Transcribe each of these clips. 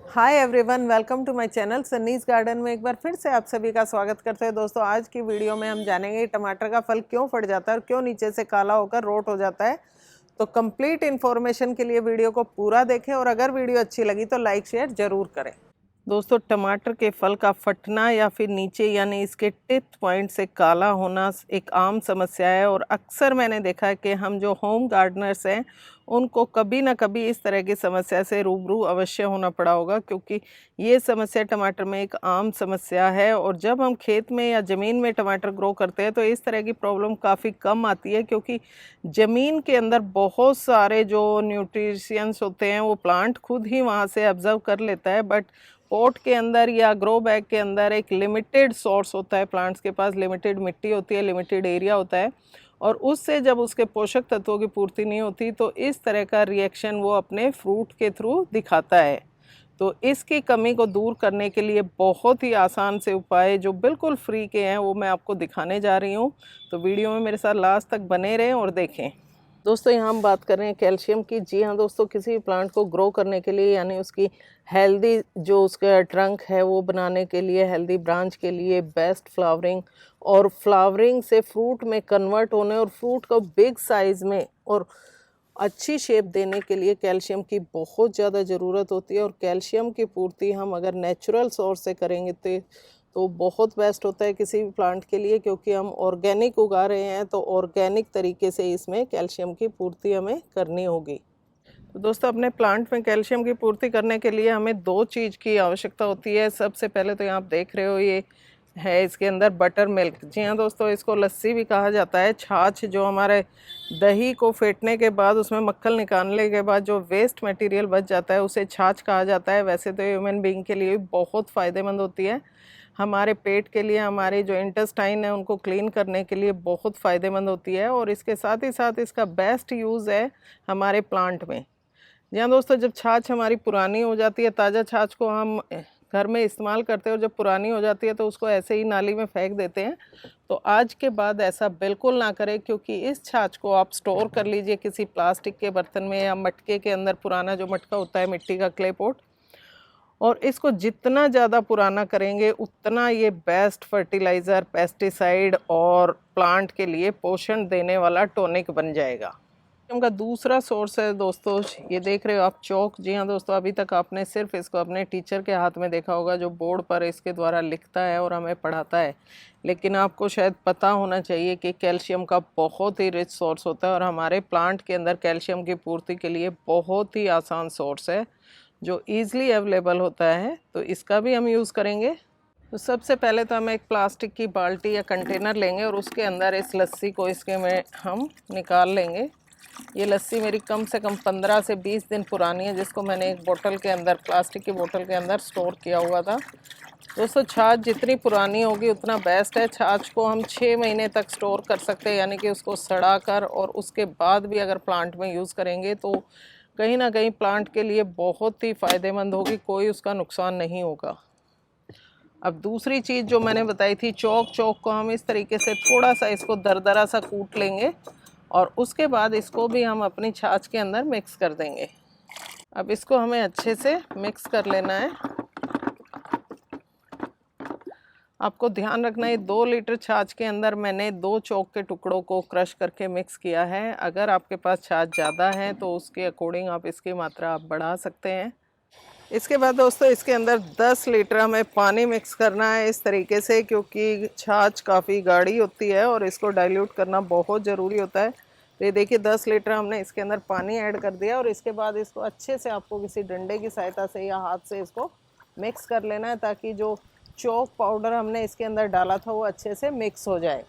Hi everyone, welcome to my channel Sunny's garden में एक बार फिर से आप सभी का स्वागत करते हैं। दोस्तों, आज की वीडियो में हम जानेंगे टमाटर का फल क्यों फट जाता है और क्यों नीचे से काला होकर रोट हो जाता है। तो कंप्लीट इन्फॉर्मेशन के लिए वीडियो को पूरा देखें और अगर वीडियो अच्छी लगी तो लाइक शेयर ज़रूर करें। दोस्तों, टमाटर के फल का फटना या फिर नीचे यानी इसके टिप पॉइंट से काला होना एक आम समस्या है और अक्सर मैंने देखा है कि हम जो होम गार्डनर्स हैं उनको कभी ना कभी इस तरह की समस्या से रूबरू अवश्य होना पड़ा होगा, क्योंकि ये समस्या टमाटर में एक आम समस्या है। और जब हम खेत में या ज़मीन में टमाटर ग्रो करते हैं तो इस तरह की प्रॉब्लम काफ़ी कम आती है, क्योंकि ज़मीन के अंदर बहुत सारे जो न्यूट्रिशंस होते हैं वो प्लांट खुद ही वहाँ से ऑब्जर्व कर लेता है। बट पॉट के अंदर या ग्रो बैग के अंदर एक लिमिटेड सोर्स होता है, प्लांट्स के पास लिमिटेड मिट्टी होती है, लिमिटेड एरिया होता है, और उससे जब उसके पोषक तत्वों की पूर्ति नहीं होती तो इस तरह का रिएक्शन वो अपने फ्रूट के थ्रू दिखाता है। तो इसकी कमी को दूर करने के लिए बहुत ही आसान से उपाय जो बिल्कुल फ्री के हैं वो मैं आपको दिखाने जा रही हूँ। तो वीडियो में मेरे साथ लास्ट तक बने रहें और देखें। दोस्तों, यहाँ हम बात कर रहे हैं कैल्शियम की। जी हाँ दोस्तों, किसी भी प्लांट को ग्रो करने के लिए यानी उसकी हेल्दी जो उसका ट्रंक है वो बनाने के लिए, हेल्दी ब्रांच के लिए, बेस्ट फ्लावरिंग और फ्लावरिंग से फ्रूट में कन्वर्ट होने और फ्रूट को बिग साइज़ में और अच्छी शेप देने के लिए कैल्शियम की बहुत ज़्यादा ज़रूरत होती है। और कैल्शियम की पूर्ति हम अगर नेचुरल सोर्स से करेंगे तो बहुत बेस्ट होता है किसी भी प्लांट के लिए, क्योंकि हम ऑर्गेनिक उगा रहे हैं तो ऑर्गेनिक तरीके से इसमें कैल्शियम की पूर्ति हमें करनी होगी। तो दोस्तों, अपने प्लांट में कैल्शियम की पूर्ति करने के लिए हमें दो चीज़ की आवश्यकता होती है। सबसे पहले तो यहाँ आप देख रहे हो ये है इसके अंदर बटर मिल्क। जी हाँ दोस्तों, इसको लस्सी भी कहा जाता है। छाछ जो हमारे दही को फेंटने के बाद उसमें मक्खन निकालने के बाद जो वेस्ट मटेरियल बच जाता है उसे छाछ कहा जाता है। वैसे तो ह्यूमन बीइंग के लिए बहुत फ़ायदेमंद होती है, हमारे पेट के लिए, हमारे जो इंटेस्टाइन है उनको क्लीन करने के लिए बहुत फ़ायदेमंद होती है। और इसके साथ ही साथ इसका बेस्ट यूज़ है हमारे प्लांट में। जी हाँ दोस्तों, जब छाछ हमारी पुरानी हो जाती है, ताज़ा छाछ को हम घर में इस्तेमाल करते हैं और जब पुरानी हो जाती है तो उसको ऐसे ही नाली में फेंक देते हैं। तो आज के बाद ऐसा बिल्कुल ना करें, क्योंकि इस छाछ को आप स्टोर कर लीजिए किसी प्लास्टिक के बर्तन में या मटके के अंदर, पुराना जो मटका होता है मिट्टी का, क्ले पॉट। और इसको जितना ज़्यादा पुराना करेंगे उतना ये बेस्ट फर्टिलाइज़र, पेस्टिसाइड और प्लांट के लिए पोषण देने वाला टॉनिक बन जाएगा। का दूसरा सोर्स है दोस्तों, ये देख रहे हो आप चौक। जी हाँ दोस्तों, अभी तक आपने सिर्फ इसको अपने टीचर के हाथ में देखा होगा जो बोर्ड पर इसके द्वारा लिखता है और हमें पढ़ाता है, लेकिन आपको शायद पता होना चाहिए कि कैल्शियम का बहुत ही रिच सोर्स होता है और हमारे प्लांट के अंदर कैल्शियम की पूर्ति के लिए बहुत ही आसान सोर्स है जो ईज़िली अवेलेबल होता है। तो इसका भी हम यूज़ करेंगे। तो सबसे पहले तो हम एक प्लास्टिक की बाल्टी या कंटेनर लेंगे और उसके अंदर इस लस्सी को इसके में हम निकाल लेंगे। ये लस्सी मेरी कम से कम 15 से 20 दिन पुरानी है, जिसको मैंने एक बोतल के अंदर, प्लास्टिक की बोतल के अंदर स्टोर किया हुआ था। दोस्तों, छाछ जितनी पुरानी होगी उतना बेस्ट है। छाछ को हम 6 महीने तक स्टोर कर सकते हैं, यानी कि उसको सड़ा कर, और उसके बाद भी अगर प्लांट में यूज़ करेंगे तो कहीं ना कहीं प्लांट के लिए बहुत ही फ़ायदेमंद होगी, कोई उसका नुकसान नहीं होगा। अब दूसरी चीज़ जो मैंने बताई थी, चौक को हम इस तरीके से थोड़ा सा इसको दरदरा सा कूट लेंगे और उसके बाद इसको भी हम अपनी छाछ के अंदर मिक्स कर देंगे। अब इसको हमें अच्छे से मिक्स कर लेना है। आपको ध्यान रखना है, 2 लीटर छाछ के अंदर मैंने 2 चौक के टुकड़ों को क्रश करके मिक्स किया है। अगर आपके पास छाछ ज़्यादा है तो उसके अकॉर्डिंग आप इसकी मात्रा आप बढ़ा सकते हैं। इसके बाद दोस्तों, इसके अंदर 10 लीटर हमें पानी मिक्स करना है इस तरीके से, क्योंकि छाछ काफ़ी गाढ़ी होती है और इसको डाइल्यूट करना बहुत ज़रूरी होता है। तो ये देखिए 10 लीटर हमने इसके अंदर पानी ऐड कर दिया और इसके बाद इसको अच्छे से आपको किसी डंडे की सहायता से या हाथ से इसको मिक्स कर लेना है, ताकि जो चॉक पाउडर हमने इसके अंदर डाला था वो अच्छे से मिक्स हो जाए।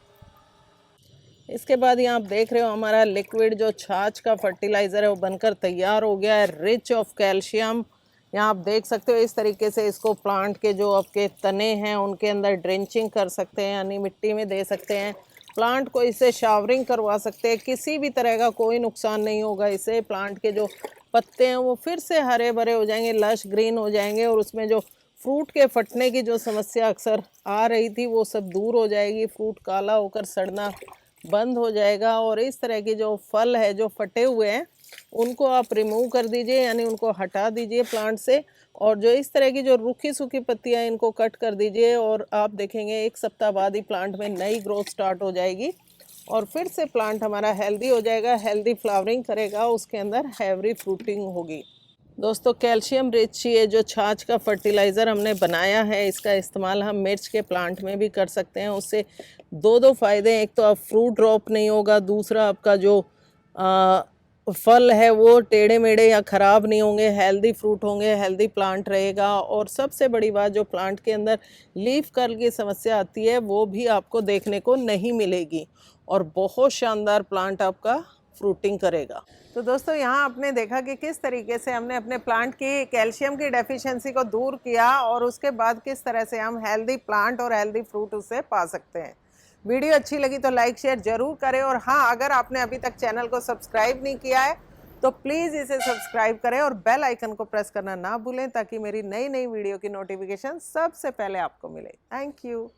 इसके बाद यहाँ आप देख रहे हो हमारा लिक्विड जो छाछ का फर्टिलाइज़र है वो बनकर तैयार हो गया है, रिच ऑफ कैल्शियम। यहाँ आप देख सकते हो इस तरीके से इसको प्लांट के जो आपके तने हैं उनके अंदर ड्रेंचिंग कर सकते हैं, यानी मिट्टी में दे सकते हैं। प्लांट को इससे शावरिंग करवा सकते हैं, किसी भी तरह का कोई नुकसान नहीं होगा इससे। प्लांट के जो पत्ते हैं वो फिर से हरे भरे हो जाएंगे, लश ग्रीन हो जाएंगे, और उसमें जो फ्रूट के फटने की जो समस्या अक्सर आ रही थी वो सब दूर हो जाएगी। फ्रूट काला होकर सड़ना बंद हो जाएगा और इस तरह की जो फल है जो फटे हुए हैं उनको आप रिमूव कर दीजिए, यानी उनको हटा दीजिए प्लांट से। और जो इस तरह की जो रूखी सूखी पत्तियां, इनको कट कर दीजिए और आप देखेंगे 1 सप्ताह बाद ही प्लांट में नई ग्रोथ स्टार्ट हो जाएगी और फिर से प्लांट हमारा हेल्दी हो जाएगा, हेल्दी फ्लावरिंग करेगा, उसके अंदर हैवी फ्रूटिंग होगी। दोस्तों, कैल्शियम रिच ये जो छाछ का फर्टिलाइज़र हमने बनाया है, इसका इस्तेमाल हम मिर्च के प्लांट में भी कर सकते हैं। उससे दो फ़ायदे हैं, एक तो आप फ्रूट ड्रॉप नहीं होगा, दूसरा आपका जो फल है वो टेढ़े मेढ़े या ख़राब नहीं होंगे, हेल्दी फ्रूट होंगे, हेल्दी प्लांट रहेगा। और सबसे बड़ी बात, जो प्लांट के अंदर लीफ कर्ल की समस्या आती है वो भी आपको देखने को नहीं मिलेगी और बहुत शानदार प्लांट आपका फ्रूटिंग करेगा। तो दोस्तों, यहाँ आपने देखा कि किस तरीके से हमने अपने प्लांट की कैल्शियम की डेफिशिएंसी को दूर किया और उसके बाद किस तरह से हम हेल्दी प्लांट और हेल्दी फ्रूट उससे पा सकते हैं। वीडियो अच्छी लगी तो लाइक शेयर जरूर करें और हाँ, अगर आपने अभी तक चैनल को सब्सक्राइब नहीं किया है तो प्लीज़ इसे सब्सक्राइब करें और बेल आइकन को प्रेस करना ना भूलें ताकि मेरी नई वीडियो की नोटिफिकेशन सबसे पहले आपको मिले। Thank you.